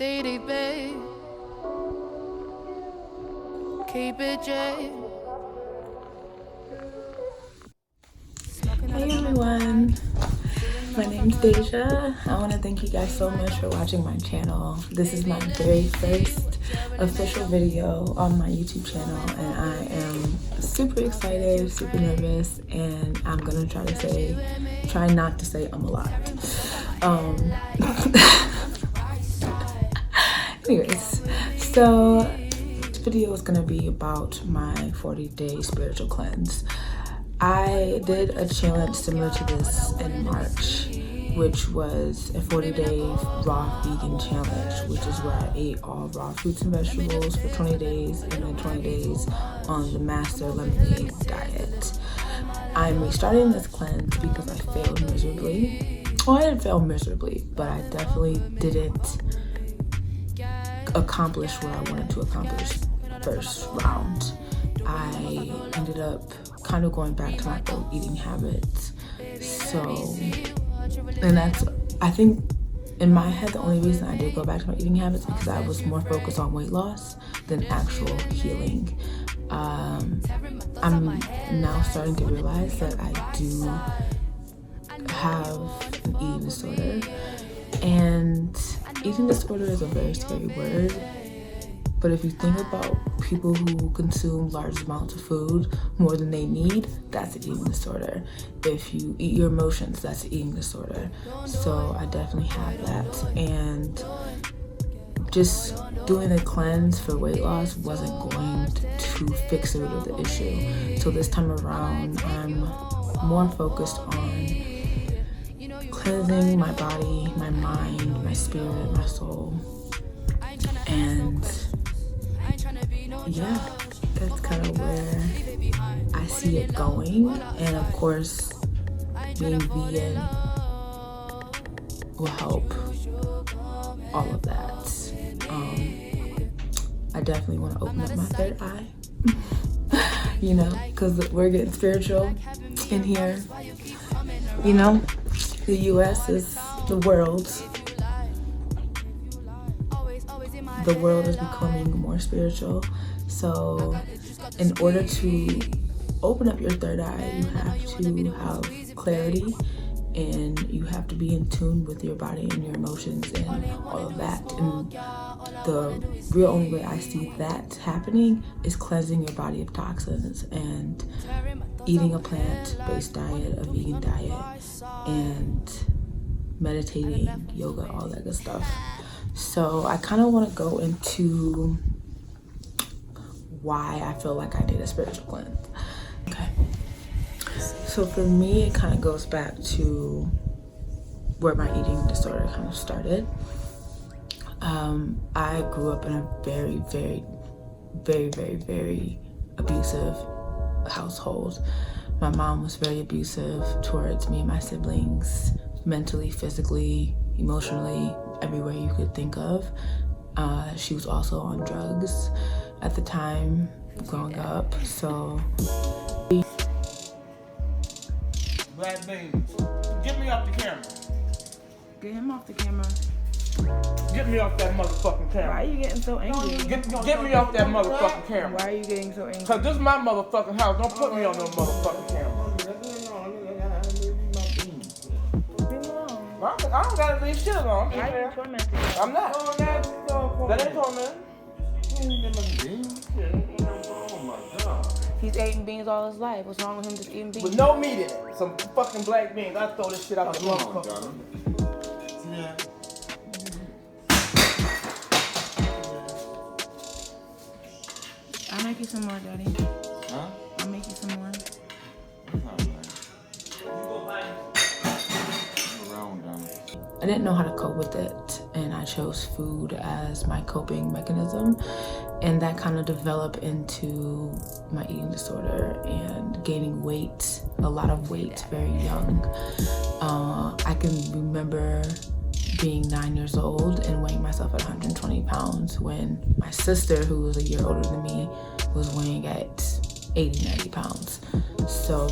Doughty, babe. Keep it J. Hey everyone, my name's Deja. I want to thank you guys so much for watching my channel. This is my very first official video on my YouTube channel, and I am super excited, super nervous, and I'm gonna try not to say a lot. Anyways, so this video is gonna be about my 40-day spiritual cleanse. I did a challenge similar to this in March, which was a 40-day raw vegan challenge, which is where I ate all raw fruits and vegetables for 20 days and then 20 days on the master lemonade diet. I'm restarting this cleanse because I failed miserably. Well, I didn't fail miserably, but I definitely didn't accomplish what I wanted to accomplish first round. I ended up kind of going back to my old eating habits. And that's, I think in my head, the only reason I did go back to my eating habits because I was more focused on weight loss than actual healing. I'm now starting to realize that I do have an eating disorder, and eating disorder is a very scary word. But if you think about people who consume large amounts of food more than they need, that's an eating disorder. If you eat your emotions, that's an eating disorder. So I definitely have that. And just doing a cleanse for weight loss wasn't going to fix the root of the issue. So this time around, I'm more focused on cleansing my body, my mind, my spirit, my soul. And yeah, that's kind of where I see it going. And of course, being vegan will help all of that. I definitely want to open up my third eye, you know, because we're getting spiritual in here. You know, the US is the world. The world is becoming more spiritual. So in order to open up your third eye, you have to have clarity, and you have to be in tune with your body and your emotions and all of that. And the real only way I see that happening is cleansing your body of toxins and eating a plant-based diet, a vegan diet, and meditating, yoga, all that good stuff. So I kind of want to go into why I feel like I did a spiritual cleanse. Okay. So for me, it kind of goes back to where my eating disorder kind of started. I grew up in a very, very, very, very, very abusive household. My mom was very abusive towards me and my siblings, mentally, physically, emotionally, everywhere you could think of. She was also on drugs at the time growing up, so. Black beans, get me off the camera. Get him off the camera. Get me off that motherfucking camera. Why are you getting so angry? Get me off that motherfucking camera. Why are you getting so angry? Cause this is my motherfucking house. Don't put me on no motherfucking camera. I don't gotta leave shit alone. Why are you tormenting me? I'm not. That ain't torment. He's eating beans all his life. What's wrong with him just eating beans? With no meat in it. Some fucking black beans. I throw this shit out the motherfucker. Yeah. I'll make you some more, Daddy. Huh? I'll make you some more. I didn't know how to cope with it, and I chose food as my coping mechanism, and that kind of developed into my eating disorder and gaining weight, a lot of weight, very young. I can remember being 9 years old and weighing myself at 120 pounds when my sister, who was a year older than me, was weighing at 80, 90 pounds. So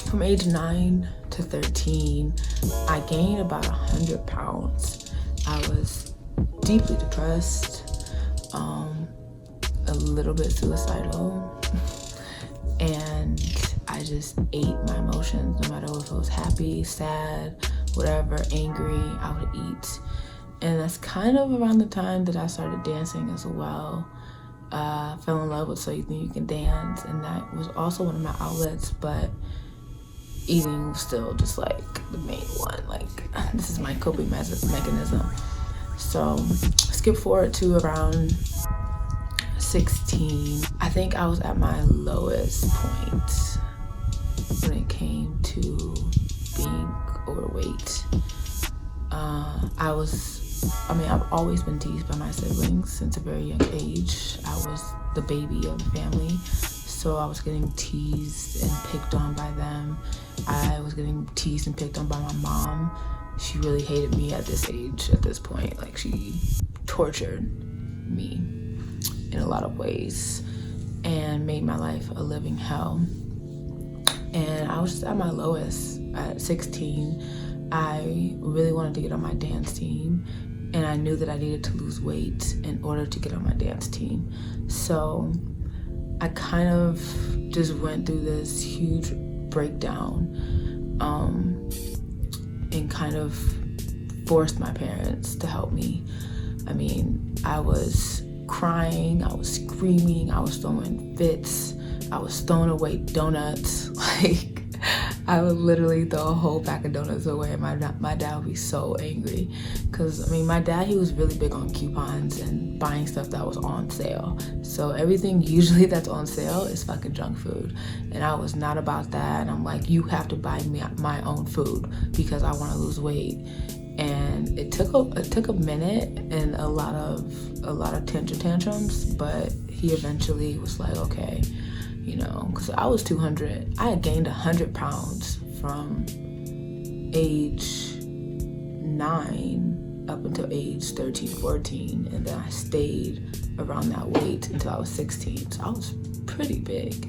from age 9 to 13, I gained about 100 pounds. I was deeply depressed, a little bit suicidal, and I just ate my emotions, no matter if it was happy, sad, whatever, angry, I would eat. And that's kind of around the time that I started dancing as well. Fell in love with So You Think You Can Dance, and that was also one of my outlets, but eating was still just like the main one. Like, this is my coping mechanism. So skip forward to around 16. I think I was at my lowest point when it came to being overweight. I've always been teased by my siblings since a very young age. I was the baby of the family, so I was getting teased and picked on by them. I was getting teased and picked on by my mom. She really hated me at this age, at this point. Like, she tortured me in a lot of ways and made my life a living hell. And I was just at my lowest at 16. I really wanted to get on my dance team, and I knew that I needed to lose weight in order to get on my dance team. So I kind of just went through this huge breakdown, and kind of forced my parents to help me. I mean, I was crying, I was screaming, I was throwing fits, I was throwing away donuts. Like, I would literally throw a whole pack of donuts away, and my dad would be so angry. Because, I mean, my dad, he was really big on coupons and buying stuff that was on sale. So everything usually that's on sale is fucking junk food. And I was not about that. And I'm like, you have to buy me my own food because I want to lose weight. And it took a minute and a lot of tantrums, but he eventually was like, okay, you know, because I was 200. I had gained 100 pounds from age 9 up until age 13, 14, and then I stayed around that weight until I was 16. So I was pretty big.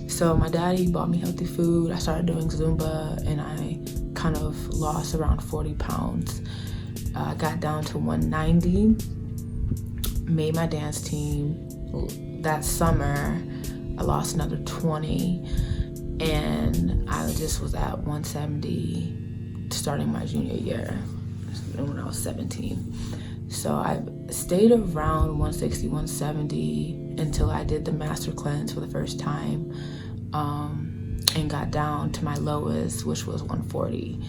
So my daddy bought me healthy food. I started doing Zumba, and I kind of lost around 40 pounds. I got down to 190, made my dance team. That summer, I lost another 20, and I just was at 170 starting my junior year when I was 17. So I stayed around 160, 170 until I did the Master Cleanse for the first time, and got down to my lowest, which was 140.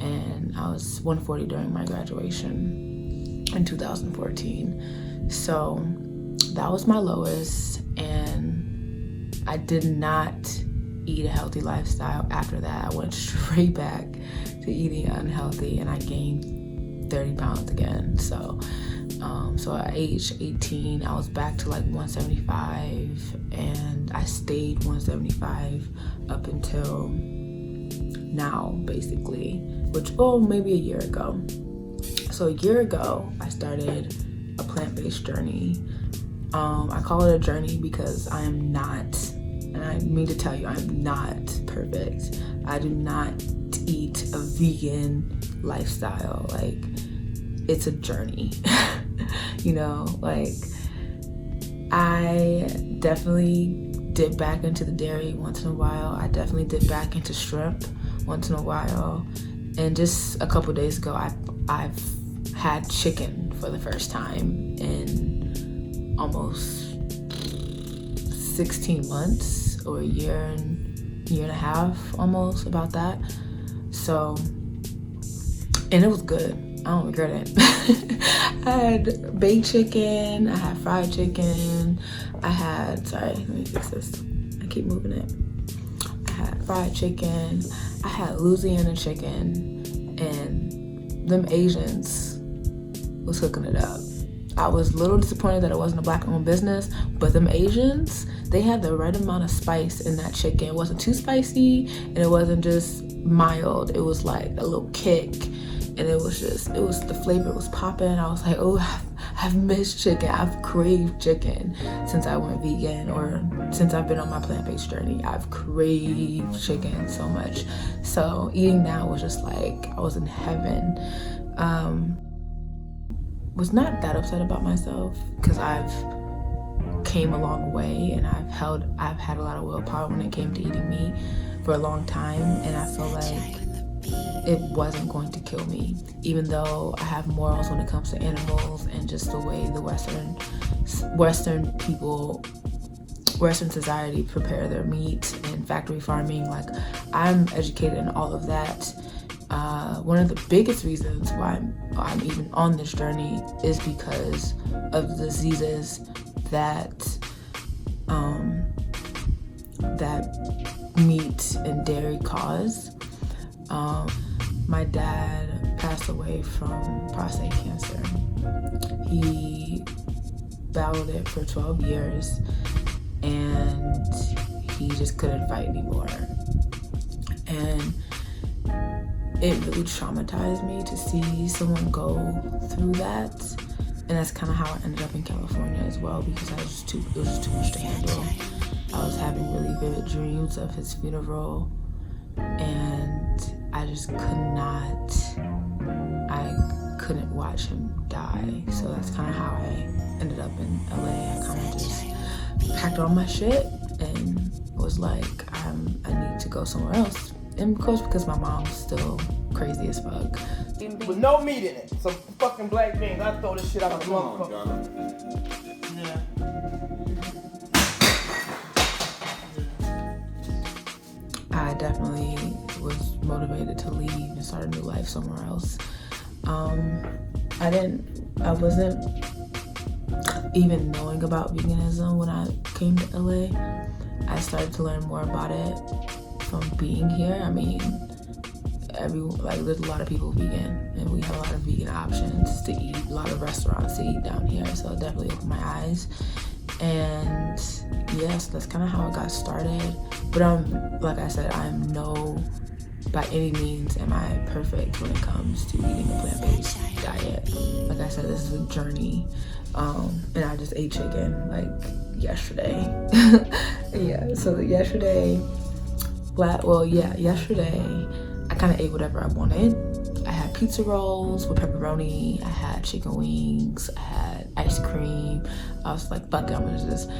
And I was 140 during my graduation in 2014. So that was my lowest, and I did not eat a healthy lifestyle after that. I went straight back to eating unhealthy, and I gained 30 pounds again. So at age 18, I was back to like 175, and I stayed 175 up until now, basically, maybe a year ago. So a year ago, I started a plant-based journey. I call it a journey because I am not, and I mean to tell you, I'm not perfect. I do not eat a vegan lifestyle. Like, it's a journey. You know, like, I definitely dip back into the dairy once in a while. I definitely dip back into shrimp once in a while. And just a couple days ago, I've had chicken for the first time in almost 16 months, or a year and a half, almost, about that. So, and it was good. I don't regret it. I had baked chicken, I had fried chicken, let me fix this. I keep moving it. I had fried chicken, I had Louisiana chicken, and them Asians was hooking it up. I was a little disappointed that it wasn't a Black-owned business, but them Asians, they had the right amount of spice in that chicken. It wasn't too spicy, and it wasn't just mild. It was like a little kick, and the flavor was popping. I was like, oh, I've missed chicken. I've craved chicken since I went vegan, or since I've been on my plant-based journey. I've craved chicken so much. So eating that was just like, I was in heaven. was not that upset about myself because I've came a long way and I've had a lot of willpower when it came to eating meat for a long time, and I feel like it wasn't going to kill me, even though I have morals when it comes to animals and just the way the Western society prepare their meat and factory farming. Like, I'm educated in all of that. One of the biggest reasons why I'm even on this journey is because of the diseases that meat and dairy cause. My dad passed away from prostate cancer. He battled it for 12 years and he just couldn't fight anymore. And it really traumatized me to see someone go through that. And that's kind of how I ended up in California as well, because it was just too much to handle. I was having really vivid dreams of his funeral, and I just couldn't watch him die. So that's kind of how I ended up in LA. I kind of just packed all my shit and was like, I need to go somewhere else. And of course, because my mom's still crazy as fuck. With no meat in it. Some fucking black beans. I throw this shit out the motherfucker. Yeah. I definitely was motivated to leave and start a new life somewhere else. I wasn't even knowing about veganism when I came to LA. I started to learn more about it from being here. I mean, there's a lot of people vegan, and we have a lot of vegan options to eat, a lot of restaurants to eat down here, so it definitely opened my eyes. And yes, that's kind of how it got started. But like I said, by any means am I perfect when it comes to eating a plant-based diet. Like I said, this is a journey, and I just ate chicken like yesterday. Yeah, so yesterday I kind of ate whatever I wanted. I had pizza rolls with pepperoni, I had chicken wings, I had ice cream. I was like, fuck it, I'm gonna just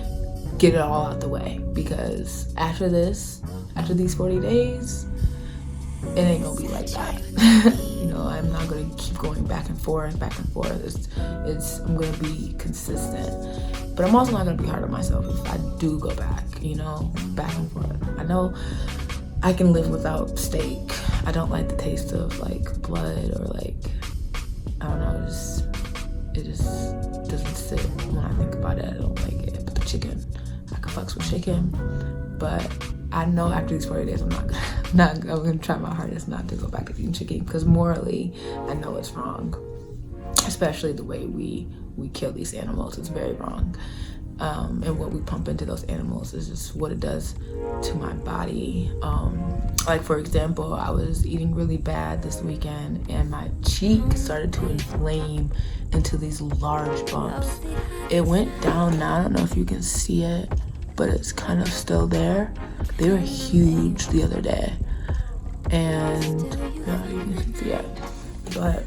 get it all out the way, because after these 40 days, it ain't gonna be like that. You know, I'm not gonna keep going back and forth. I'm gonna be consistent, but I'm also not gonna be hard on myself if I do go back, back and forth. I know I can live without steak. I don't like the taste of like blood or like, I don't know, it just doesn't sit when I think about it. I don't like it. But the chicken, I can fucks with chicken, but I know after these 40 days I'm gonna try my hardest not to go back to eating chicken, because morally I know it's wrong, especially the way we kill these animals. It's very wrong. And what we pump into those animals is just what it does to my body. Like, for example, I was eating really bad this weekend and my cheek started to inflame into these large bumps. It went down now. I don't know if you can see it, but it's kind of still there. They were huge the other day. And you can see it. But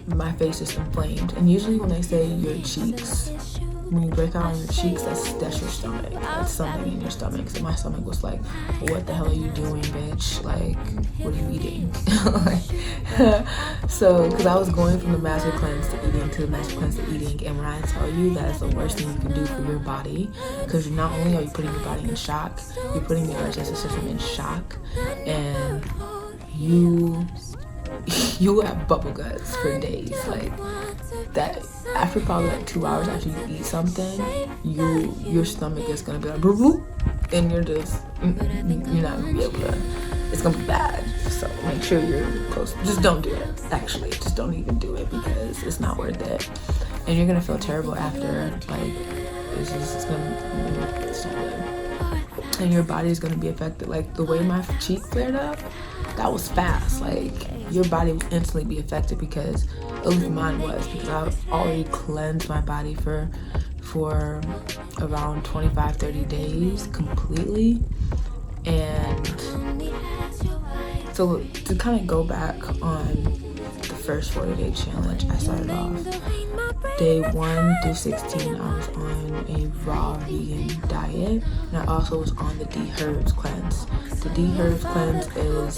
my face is inflamed. And usually when they say your cheeks, when you break out on your cheeks, that's your stomach. That's something in your stomach. So my stomach was like, what the hell are you doing, bitch? Like, what are you eating? So, because I was going from the master cleanse to eating to the master cleanse to eating, and when I tell you that is the worst thing you can do for your body, because not only are you putting your body in shock, you're putting your digestive system in shock, and you have bubble guts for days. Like, that after probably like 2 hours after you eat something, your stomach is gonna be like boop boop, and you're not gonna be able to, it's gonna be bad. So make sure you're close. Just don't do it. Actually, just don't even do it, because it's not worth it, and you're gonna feel terrible after. Like, it's not good, and your body's gonna be affected. Like, the way my cheek cleared up, that was fast. Like, your body will instantly be affected, because at least mine was, because I already cleansed my body for around 25-30 days completely. And so to kind of go back on the first 40-day challenge, I started off. Day 1 through 16, I was on a raw vegan diet, and I also was on the D-Herbs cleanse. The D-Herbs cleanse is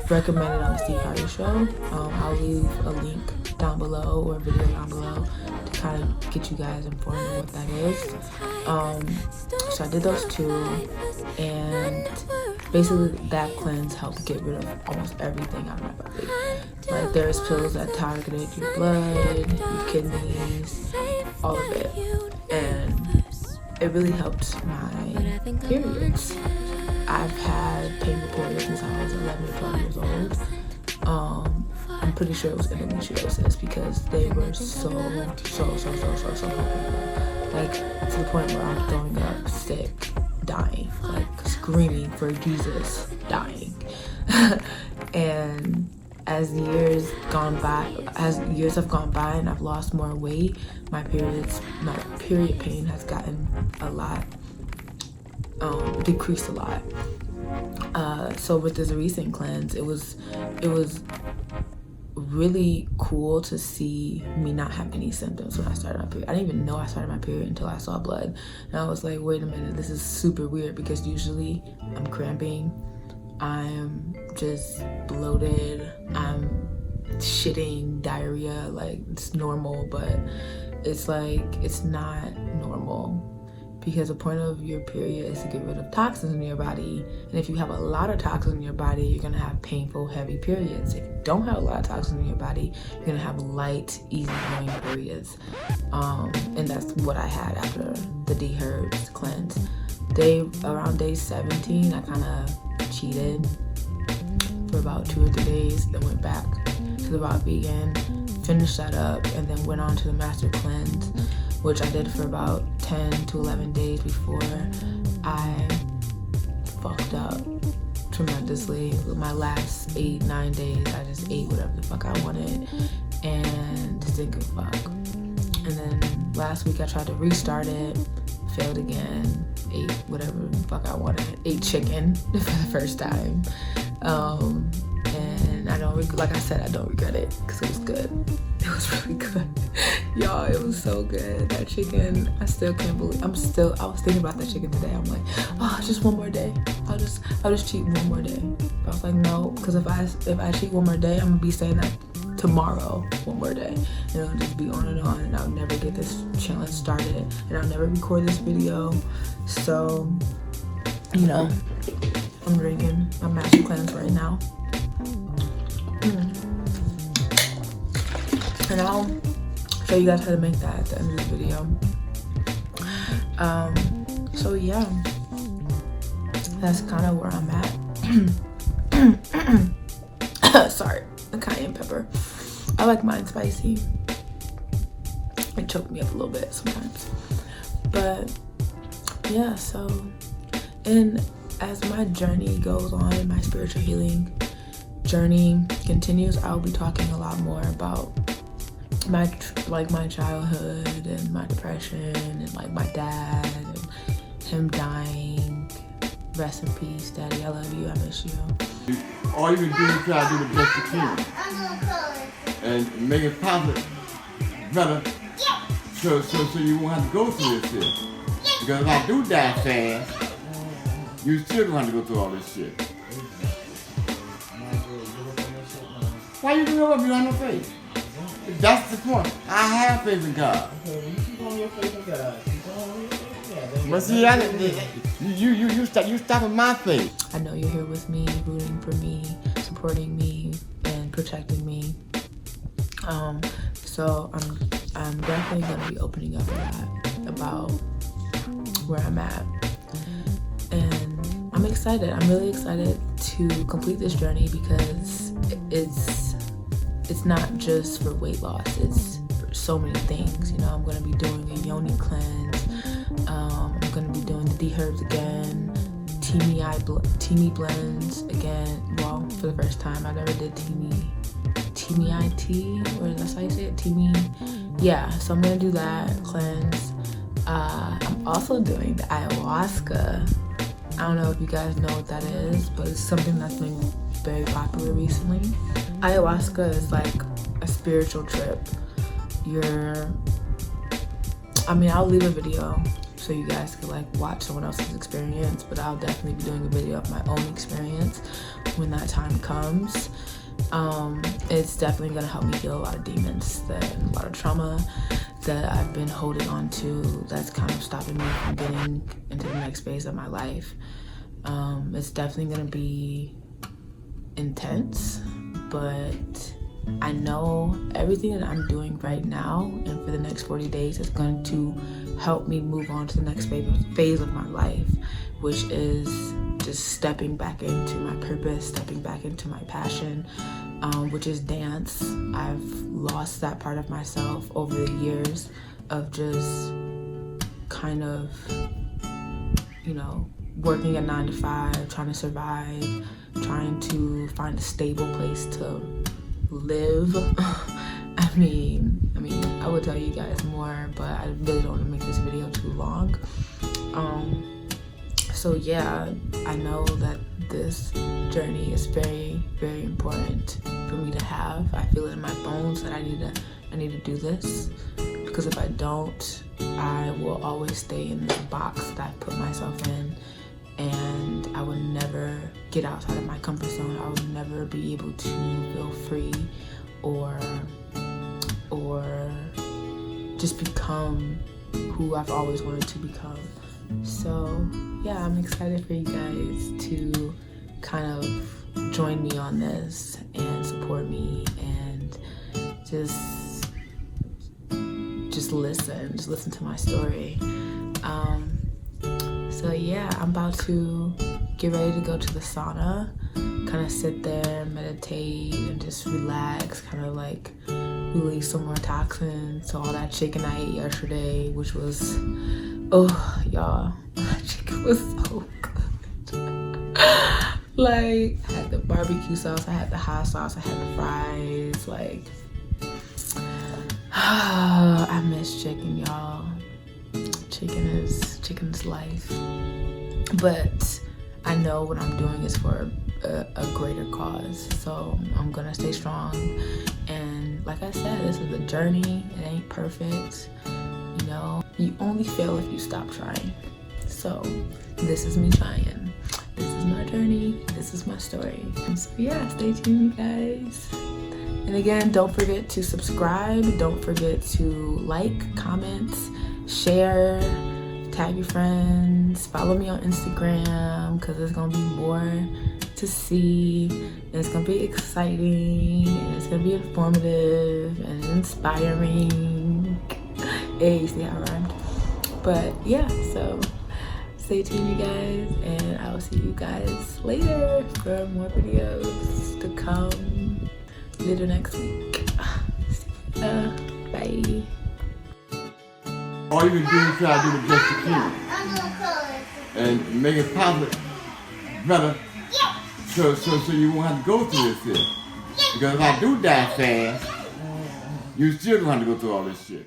recommended on the Steve Harvey show. I'll leave a link down below or a video down below to kind of get you guys informed on what that is. So I did those 2, and basically that cleanse helped get rid of almost everything out of my body. Like, there's pills that targeted your blood, your kidneys, all of it, and it really helped my periods. I've had painful periods since I was 11 or 12 years old. I'm pretty sure it was endometriosis because they were so painful. Like, to the point where I'm throwing up, sick, dying, like screaming for Jesus, dying. And as years have gone by and I've lost more weight, my period pain has gotten a lot, decreased a lot. So with this recent cleanse, it was really cool to see me not have any symptoms when I started my period. I didn't even know I started my period until I saw blood, and I was like, wait a minute, this is super weird, because usually I'm cramping, I'm just bloated, I'm shitting, diarrhea, like it's normal, but it's like it's not normal. Because the point of your period is to get rid of toxins in your body. And if you have a lot of toxins in your body, you're gonna have painful, heavy periods. If you don't have a lot of toxins in your body, you're gonna have light, easy-going periods. And that's what I had after the D-Herbs cleanse. Around day 17, I kind of cheated for about 2 or 3 days, then went back to the raw vegan, finished that up, and then went on to the master cleanse, which I did for about 10 to 11 days before I fucked up tremendously. My last 8-9 days, I just ate whatever the fuck I wanted and didn't give a fuck. And then last week I tried to restart it, failed again, ate whatever the fuck I wanted, ate chicken for the first time. And I don't, like I said, I don't regret it because it was good. It was really good. Y'all, it was so good. That chicken, I still can't believe, I was thinking about that chicken today. I'm like, oh, just one more day. I'll just cheat one more day. But I was like, no, because if I cheat one more day, I'm gonna be saying that tomorrow, one more day. And it'll just be on, and I'll never get this challenge started, and I'll never record this video. So, you know, I'm drinking my master cleanse right now. And I'll show you guys how to make that at the end of the video. So yeah, that's kind of where I'm at. Sorry, the cayenne pepper. I like mine spicy. It choked me up a little bit sometimes. But yeah, so, and as my journey goes on, and my spiritual healing journey continues, I'll be talking a lot more about my childhood and my depression and like my dad and him dying. Rest in peace, Daddy. I love you. I miss you. All you can do is try to do the best you can and make it possible better, so you won't have to go through this shit. Because if I do die fast, you still gonna have to go through all this shit. Why you give up? You have no faith. That's the point. I have faith in God. But see, you stopping my faith. I know you're here with me, rooting for me, supporting me, and protecting me. So I'm definitely gonna be opening up a lot about where I'm at, and I'm excited. I'm really excited to complete this journey because it's not just for weight loss, it's for so many things. You know, I'm gonna be doing a Yoni Cleanse, I'm gonna be doing the D-Herbs again, Teamy blends again. Well, for the first time, I never did Teamy tea, or that's how you say it, Teamy. Yeah, so I'm gonna do that cleanse. I'm also doing the Ayahuasca. I don't know if you guys know what that is, but it's something that's been very popular recently. Ayahuasca is like a spiritual trip. I'll leave a video so you guys can like watch someone else's experience, but I'll definitely be doing a video of my own experience when that time comes. It's definitely gonna help me heal a lot of demons and a lot of trauma that I've been holding on to that's kind of stopping me from getting into the next phase of my life. It's definitely gonna be intense, but I know everything that I'm doing right now and for the next 40 days is going to help me move on to the next phase of my life, which is just stepping back into my purpose, stepping back into my passion, which is dance. I've lost that part of myself over the years of just kind of, working a 9 to 5, trying to survive, trying to find a stable place to live. I would tell you guys more, but I really don't want to make this video too long. So yeah, I know that this journey is very, very important for me to have. I feel it in my bones that I need to do this, because if I don't, I will always stay in this box that I put myself in, and I would never get outside of my comfort zone. I would never be able to feel free or just become who I've always wanted to become. So yeah, I'm excited for you guys to kind of join me on this and support me and just listen to my story. So yeah, I'm about to get ready to go to the sauna, kind of sit there, meditate, and just relax, kind of like release some more toxins. So all that chicken I ate yesterday, which was, oh y'all, that chicken was so good. Like, I had the barbecue sauce, I had the hot sauce, I had the fries, like, I miss chicken, y'all. Chicken is life. But I know what I'm doing is for a greater cause, so I'm gonna stay strong. And like I said, this is a journey. It ain't perfect. You only fail if you stop trying. So this is me trying. This is my journey. This is my story. And so yeah, stay tuned, you guys. And again, don't forget to subscribe. Don't forget to like, comment, share, tag your friends, follow me on Instagram, because there's gonna be more to see, and it's gonna be exciting, and it's gonna be informative and inspiring. Hey, see how I rhymed? But yeah, so stay tuned, you guys, and I will see you guys later for more videos to come later next week. Bye. All you can do is try to do the best you can and make it positive, better, so you won't have to go through this shit. Because if I do die fast, you still don't have to go through all this shit.